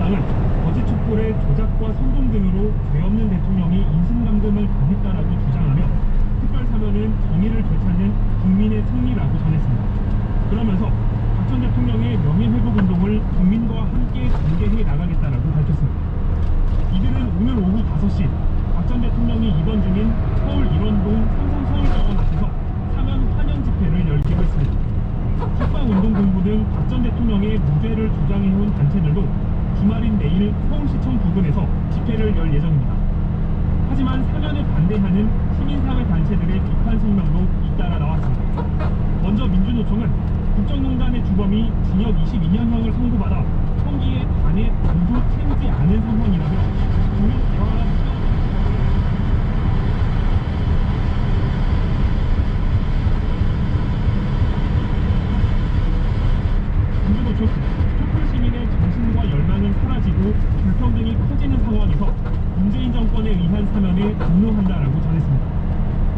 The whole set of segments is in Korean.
야당은 거짓 촛불의 조작과 선동 등으로 죄 없는 대통령이 인신감금을 당했다라고 주장하며 특별사면은 정의를 되찾는 국민의 승리라고 전했습니다. 그러면서 박 전 대통령의 명예회복운동을 국민과 함께 전개해 나가겠다라고 밝혔습니다. 이들은 오늘 오후 5시 박 전 대통령이 입원 중인 서울 일원동 삼성서울병원 앞에서 사면 환영 집회를 열기로 했습니다. 석방운동본부 등 박 전 대통령의 무죄를 주장해온 단체들도 주말인 내일 서울시청 부근에서 집회를 열 예정입니다. 하지만 사면에 반대하는 시민사회단체들의 비판 성명도 잇따라 나왔습니다. 먼저 민주노총은 국정농단의 주범이 징역 22년형을 선고받아 형기의 단에 모두 채우지 않은 상황이라며 국민 대화가 민주노총은 촛불 시민의 정신과 열망은 사라지고 불평등이 커지는 상황에서 문재인 정권에 의한 사면에 분노한다라고 전했습니다.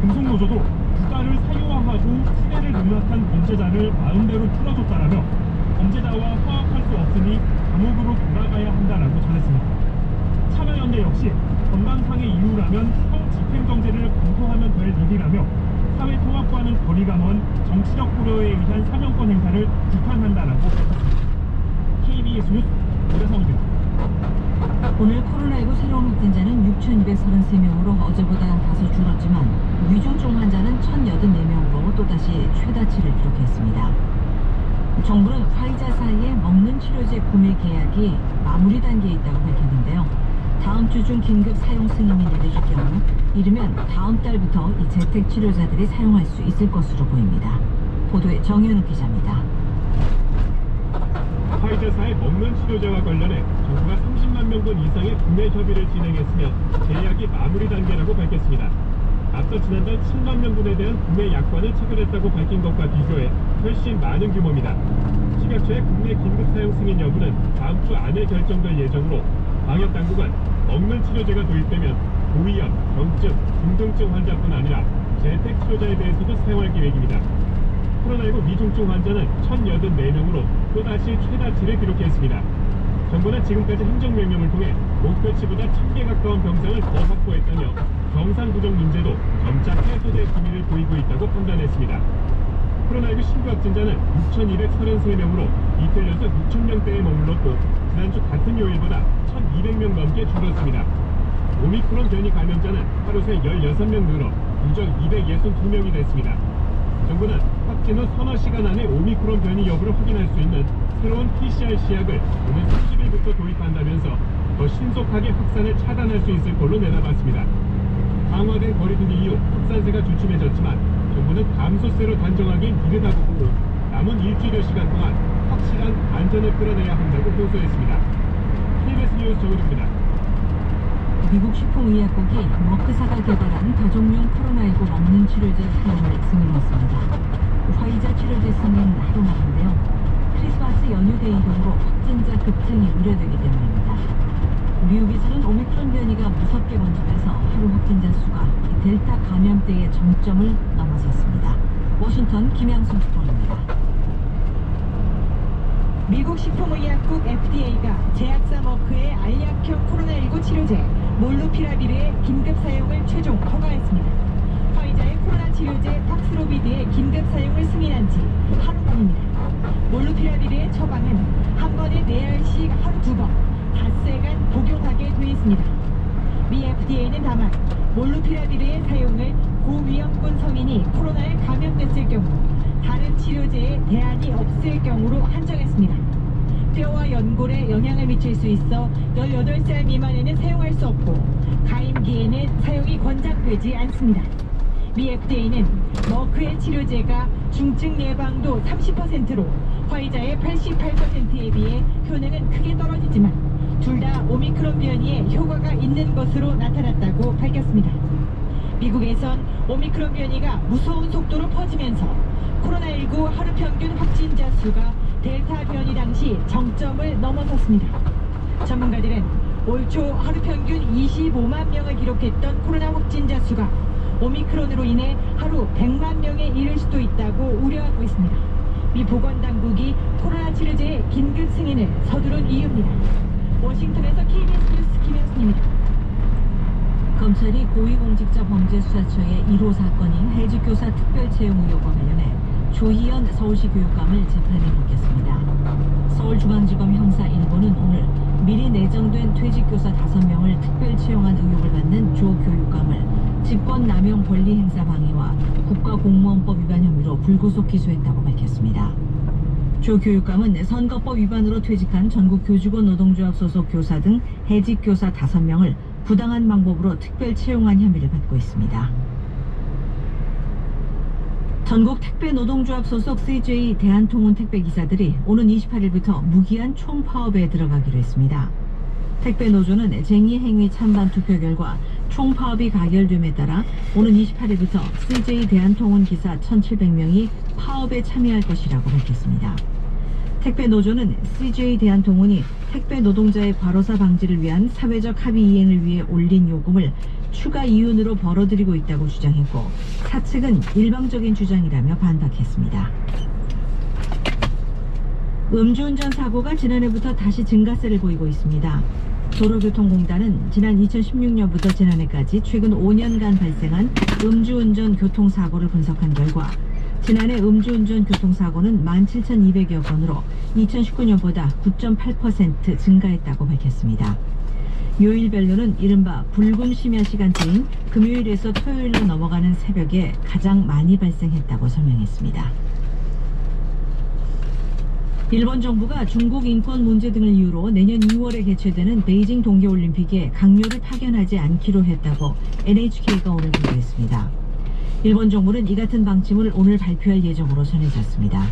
금속노조도 국가를 사유화하고 시대를 능락한 범죄자를 마음대로 풀어줬다라며 범죄자와 화합할 수 없으니 감옥으로 돌아가야 한다라고 전했습니다. 참여연대 역시 건강상의 이유라면 형 집행정지를 검토하면 될 일이라며 사회 통합과는 거리가 먼 정치적 고려에 의한 사면권 행사를 비판한다라고 밝혔습니다. KBS 뉴스 오대성입니다. 오늘 코로나19 새로운 확진자는 6,233명으로 어제보다 다소 줄었지만 위중증 환자는 1,084명으로 또다시 최다치를 기록했습니다. 정부는 화이자사의 먹는 치료제 구매 계약이 마무리 단계에 있다고 밝혔는데요. 다음 주 중 긴급 사용 승인이 내려질 경우 이르면 다음 달부터 이 재택 치료자들이 사용할 수 있을 것으로 보입니다. 보도에 정현욱 기자입니다. 화이자사의 먹는 치료제와 관련해 정부가 30만 명분 이상의 구매 협의를 진행했으며 계약이 마무리 단계라고 밝혔습니다. 앞서 지난달 7만 명분에 대한 구매 약관을 체결했다고 밝힌 것과 비교해 훨씬 많은 규모입니다. 식약처의 국내 긴급 사용 승인 여부는 다음 주 안에 결정될 예정으로 방역당국은 먹는 치료제가 도입되면 고위험, 경증, 중등증 환자뿐 아니라 재택 치료자에 대해서도 사용할 계획입니다. 코로나19 위중증 환자는 1,084명으로 또다시 최다치를 기록했습니다. 정부는 지금까지 행정명령을 통해 목표치보다 1,000개 가까운 병상을 더 확보했다며 병상 부족 문제도 점차 해소될 기미를 보이고 있다고 판단했습니다. 코로나19 신규 확진자는 6,233명으로 이틀 연속 6,000명대에 머물렀고 지난주 같은 요일보다 1,200명 넘게 줄었습니다. 오미크론 변이 감염자는 하루 새 16명 늘어 누적 262명이 됐습니다. 정부는 확진 후 서너 시간 안에 오미크론 변이 여부를 확인할 수 있는 새로운 PCR 시약을 오는 30일부터 도입한다면서 더 신속하게 확산을 차단할 수 있을 걸로 내다봤습니다. 강화된 거리두기 이후 확산세가 주춤해졌지만 정부는 감소세로 단정하기엔 이르다고 보고 남은 일주일여 시간 동안 확실한 안전을 끌어내야 한다고 호소했습니다. KBS 뉴스 정은입니다. 미국 식품의약국이 머크사가 개발한 가족용 코로나19 먹는 치료제 사용을 승인했습니다. 화이자 치료제 승인 하루 만인데요. 크리스마스 연휴 대이동으로 확진자 급증이 우려되기 때문입니다. 미국에서는 오미크론 변이가 무섭게 번지면서 하루 확진자 수가 델타 감염대의 정점을 넘어섰습니다. 워싱턴 김양순 특보입니다. 미국 식품의약국 FDA가 제약사 머크의 알약형 코로나19 치료제 몰누피라비르의 긴급 사용을 최종 허가했습니다. 화이자의 코로나 치료제 팍스로비드의 긴급 사용을 승인한 지 하루 만입니다. 몰누피라비르의 처방은 한 번에 4알씩 하루 2번, 닷새간 복용하게 돼 있습니다. 미 FDA는 다만 몰누피라비르의 사용을 고위험군 성인이 코로나에 감염됐을 경우 다른 치료제에 대안이 없을 경우로 한정했습니다. 뼈와 연골에 영향을 미칠 수 있어 18살 미만에는 사용할 수 없고 가임기에는 사용이 권장되지 않습니다. 미 FDA는 머크의 치료제가 중증 예방도 30%로 화이자의 88%에 비해 효능은 크게 떨어지지만 둘 다 오미크론 변이에 효과가 있는 것으로 나타났다고 밝혔습니다. 미국에선 오미크론 변이가 무서운 속도로 퍼지면서 코로나19 하루 평균 확진자 수가 델타 변이 당시 정점을 넘어섰습니다. 전문가들은 올 초 하루 평균 25만 명을 기록했던 코로나 확진자 수가 오미크론으로 인해 하루 100만 명에 이를 수도 있다고 우려하고 있습니다. 미 보건당국이 코로나 치료제의 긴급 승인을 서두른 이유입니다. 워싱턴에서 KBS 뉴스 김현순입니다. 검찰이 고위공직자범죄수사처의 1호 사건인 해직교사 특별채용 의혹과 관련해 조희연 서울시 교육감을 재판에 넘겼습니다. 서울중앙지검 형사 1부는 오늘 미리 내정된 퇴직교사 5명을 특별채용한 의혹을 받는 조 교육감을 직권남용 권리행사 방해와 국가공무원법 위반 혐의로 불구속 기소했다고 밝혔습니다. 조 교육감은 선거법 위반으로 퇴직한 전국 교직원 노동조합 소속 교사 등 해직 교사 5명을 부당한 방법으로 특별 채용한 혐의를 받고 있습니다. 전국 택배 노동조합 소속 CJ 대한통운 택배 기사들이 오는 28일부터 무기한 총파업에 들어가기로 했습니다. 택배 노조는 쟁의 행위 찬반 투표 결과 총파업이 가결됨에 따라 오는 28일부터 CJ 대한통운 기사 1,700명이 파업에 참여할 것이라고 밝혔습니다. 택배 노조는 CJ 대한통운이 택배 노동자의 과로사 방지를 위한 사회적 합의 이행을 위해 올린 요금을 추가 이윤으로 벌어들이고 있다고 주장했고, 사측은 일방적인 주장이라며 반박했습니다. 음주운전 사고가 지난해부터 다시 증가세를 보이고 있습니다. 도로교통공단은 지난 2016년부터 지난해까지 최근 5년간 발생한 음주운전 교통사고를 분석한 결과 지난해 음주운전 교통사고는 17,200여 건으로 2019년보다 9.8% 증가했다고 밝혔습니다. 요일별로는 이른바 불금 심야 시간대인 금요일에서 토요일로 넘어가는 새벽에 가장 많이 발생했다고 설명했습니다. 일본 정부가 중국 인권 문제 등을 이유로 내년 2월에 개최되는 베이징 동계올림픽에 강요를 파견하지 않기로 했다고 NHK가 오늘 보도했습니다. 일본 정부는 이 같은 방침을 오늘 발표할 예정으로 전해졌습니다.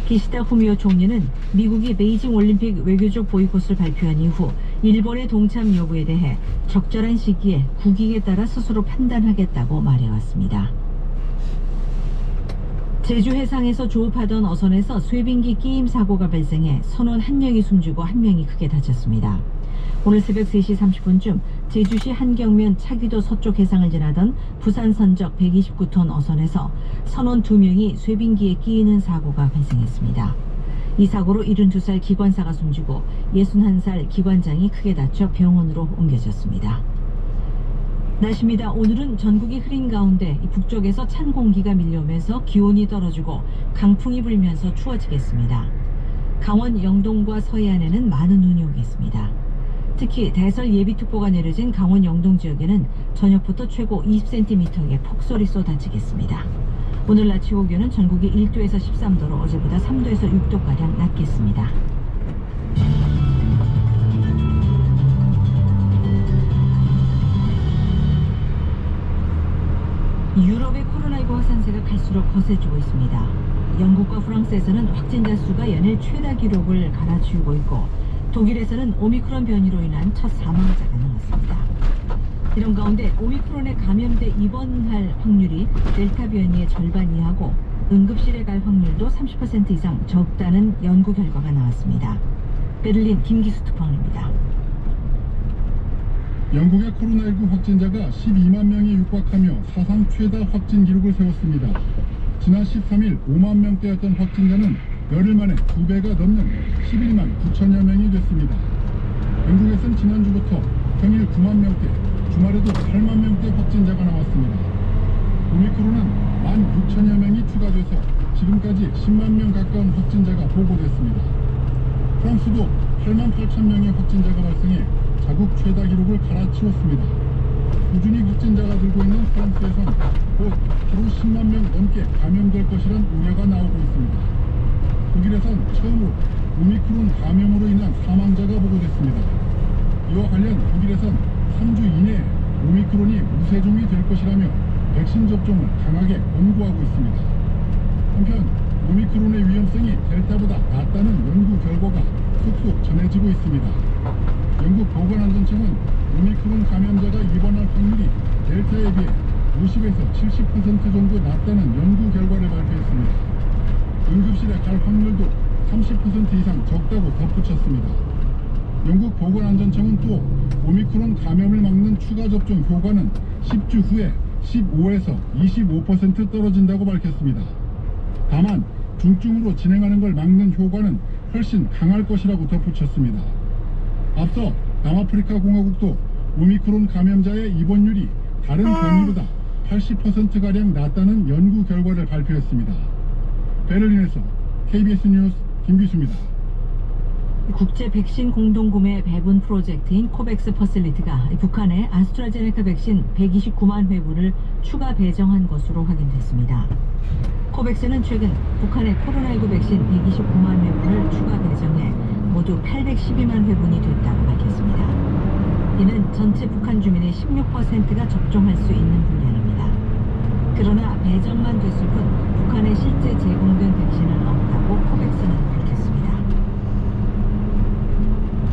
기시다 후미오 총리는 미국이 베이징 올림픽 외교적 보이콧을 발표한 이후 일본의 동참 여부에 대해 적절한 시기에 국익에 따라 스스로 판단하겠다고 말해왔습니다. 제주 해상에서 조업하던 어선에서 쇠빙기 끼임 사고가 발생해 선원 1명이 숨지고 1명이 크게 다쳤습니다. 오늘 새벽 3시 30분쯤 제주시 한경면 차귀도 서쪽 해상을 지나던 부산 선적 129톤 어선에서 선원 2명이 쇠빙기에 끼이는 사고가 발생했습니다. 이 사고로 72살 기관사가 숨지고 61살 기관장이 크게 다쳐 병원으로 옮겨졌습니다. 날씨입니다. 오늘은 전국이 흐린 가운데 북쪽에서 찬 공기가 밀려오면서 기온이 떨어지고 강풍이 불면서 추워지겠습니다. 강원 영동과 서해안에는 많은 눈이 오겠습니다. 특히 대설 예비특보가 내려진 강원 영동 지역에는 저녁부터 최고 20cm의 폭설이 쏟아지겠습니다. 오늘 낮 최고 기온은 전국이 1도에서 13도로 어제보다 3도에서 6도가량 낮겠습니다. 유럽의 코로나19 확산세가 갈수록 거세지고 있습니다. 영국과 프랑스에서는 확진자 수가 연일 최다 기록을 갈아치우고 있고, 독일에서는 오미크론 변이로 인한 첫 사망자가 나왔습니다. 이런 가운데 오미크론에 감염돼 입원할 확률이 델타 변이의 절반 이하고 응급실에 갈 확률도 30% 이상 적다는 연구 결과가 나왔습니다. 베를린 김기수 특파원입니다. 영국의 코로나19 확진자가 12만 명에 육박하며 사상 최다 확진 기록을 세웠습니다. 지난 13일 5만 명대였던 확진자는 열흘 만에 2배가 넘는 11만 9천여 명이 됐습니다. 영국에서는 지난주부터 평일 9만 명대, 주말에도 8만 명대 확진자가 나왔습니다. 오미크론은 1만 6천여 명이 추가돼서 지금까지 10만 명 가까운 확진자가 보고됐습니다. 프랑스도 8만 8천 명의 확진자가 발생해 자국 최다 기록을 갈아치웠습니다. 꾸준히 확진자가 늘고 있는 프랑스에선 곧 하루 10만 명 넘게 감염될 것이란 우려가 나오고 있습니다. 독일에선 처음으로 오미크론 감염으로 인한 사망자가 보고됐습니다. 이와 관련 독일에선 3주 이내에 오미크론이 무세종이 될 것이라며 백신 접종을 강하게 권고하고 있습니다. 한편 오미크론의 위험성이 델타보다 낮다는 연구 결과가 속속 전해지고 있습니다. 영국 보건안전청은 오미크론 감염자가 입원할 확률이 델타에 비해 50에서 70% 정도 낮다는 연구 결과를 발표했습니다. 응급실에 갈 확률도 30% 이상 적다고 덧붙였습니다. 영국 보건안전청은 또 오미크론 감염을 막는 추가 접종 효과는 10주 후에 15에서 25% 떨어진다고 밝혔습니다. 다만 중증으로 진행하는 걸 막는 효과는 훨씬 강할 것이라고 덧붙였습니다. 앞서 남아프리카 공화국도 오미크론 감염자의 입원율이 다른 변이보다 80%가량 낮다는 연구 결과를 발표했습니다. 베를린에서 KBS 뉴스 김규수입니다. 국제 백신 공동구매 배분 프로젝트인 코백스 퍼실리티가 북한의 아스트라제네카 백신 129만 회분을 추가 배정한 것으로 확인됐습니다. 코백스는 최근 북한의 코로나19 백신 129만 회분을 추가 배정해 모두 812만 회분이 됐다고 밝혔습니다. 이는 전체 북한 주민의 16%가 접종할 수 있는 분량입니다. 그러나 배정만 됐을 뿐 북한에 실제 제공된 백신은 없다고 코백스는 밝혔습니다.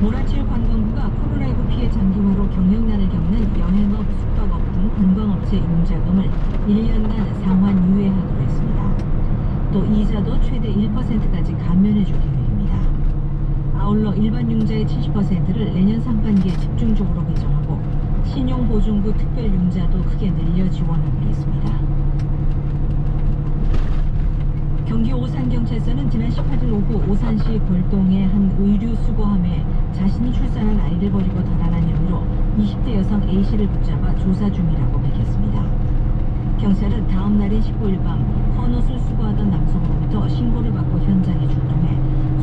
문화체육관광부가 코로나19 피해 장기화로 경영난을 겪는 여행업, 숙박업 등 관광업체 융자금을 1년간 상환 유예하기로 했습니다. 또 이자도 최대 1%까지 감면해줄 계획입니다. 아울러 일반 융자의 70%를 내년 상반기에 집중적으로 배정하고 신용보증부 특별융자도 크게 늘려 지원하기로 했습니다. 경기 오산경찰서는 지난 18일 오후 오산시 골동의 한 의류 수거함에 자신이 출산한 아이를 버리고 달아난 혐의로 20대 여성 A씨를 붙잡아 조사 중이라고 밝혔습니다. 경찰은 다음 날인 19일 밤 헌옷을 수거하던 남성으로부터 신고를 받고 현장에 출동해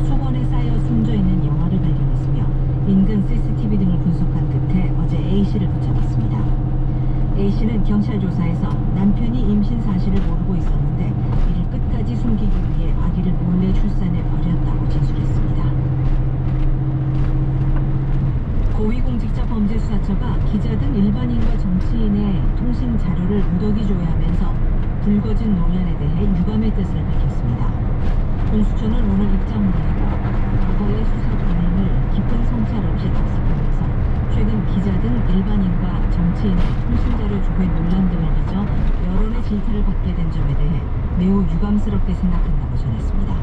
수건에 쌓여 숨져있는 영화를 발견했으며 인근 CCTV 등을 분석한 끝에 어제 A씨를 붙잡았습니다. A씨는 경찰 조사에서 남편이 임신 사실을 모르고 있었는데 이를 끝까지 숨기기 위해 아기를 몰래 출산해 버렸다고 진술했습니다. 고위공직자범죄수사처가 기자 등 일반인과 정치인의 통신 자료를 무더기 조회하면서 불거진 논란에 대해 유감의 뜻을 밝혔습니다. 공수처는 오늘 입장문을 내고 과거의 수사 관행을 깊은 성찰 없이 답습하면서 최근 기자 등 일반인과 정치인의 통신자료 조회 논란 등을 빚어 여론의 질타를 받게 된 점에 대해 매우 유감스럽게 생각한다고 전했습니다.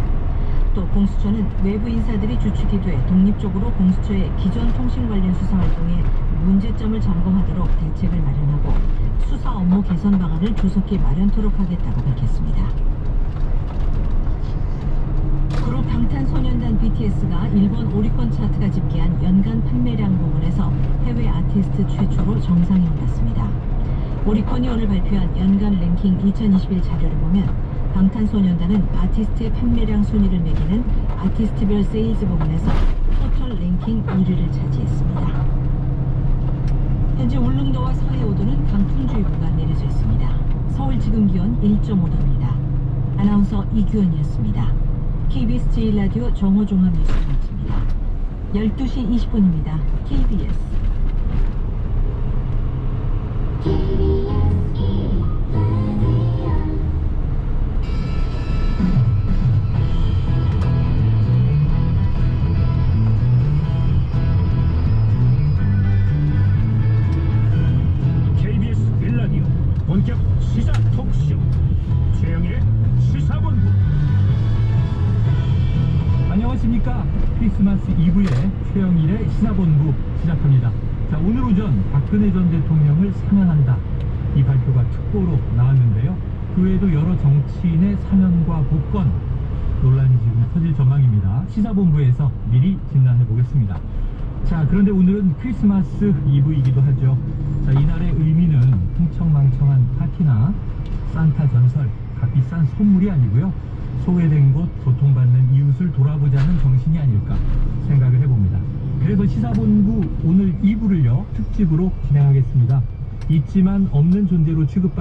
또 공수처는 외부 인사들이 주축이 돼 독립적으로 공수처의 기존 통신 관련 수사 활동에 문제점을 점검하도록 대책을 마련하고 수사 업무 개선 방안을 조속히 마련토록 하겠다고 밝혔습니다. 그룹 방탄소년단 BTS가 일본 오리콘 차트가 집계한 연간 판매량 부분에서 해외 아티스트 최초로 정상에 올랐습니다. 오리콘이 오늘 발표한 연간 랭킹 2021 자료를 보면 방탄소년단은 아티스트의 판매량 순위를 매기는 아티스트별 세일즈 부분에서 토탈 랭킹 1위를 차지했습니다. 현재 울릉도와 서해오도는 강풍주의보가 내려져 있습니다. 서울 지금 기온 1.5도입니다. 아나운서 이규현이었습니다. KBS 제1라디오 정호종합 뉴스 마칩니다. 12시 20분입니다. KBS KBS 1라디오 본격 시사 토크쇼 최영일의 시사본부. 안녕하십니까. 크리스마스 이브에 최영일의 시사본부 시작합니다. 자, 오늘 오전 박근혜 전 대통령을 사면한다, 이 발표가 특보로 나왔는데요. 그 외에도 여러 정치인의 사면과 복권 논란이 지금 터질 전망입니다. 시사본부에서 미리 진단해 보겠습니다. 자, 그런데 오늘은 크리스마스 이브이기도 하죠. 자, 이날의 의미는 흥청망청한 파티나 산타 전설, 값비싼 선물이 아니고요, 소외된 곳, 고통받는 이웃을 돌아보자는 정신이 아닐까 생각을 해봅니다. 그래서 시사본부 오늘 2부를요 특집으로 진행하겠습니다. 있지만 없는 존재로 취급받는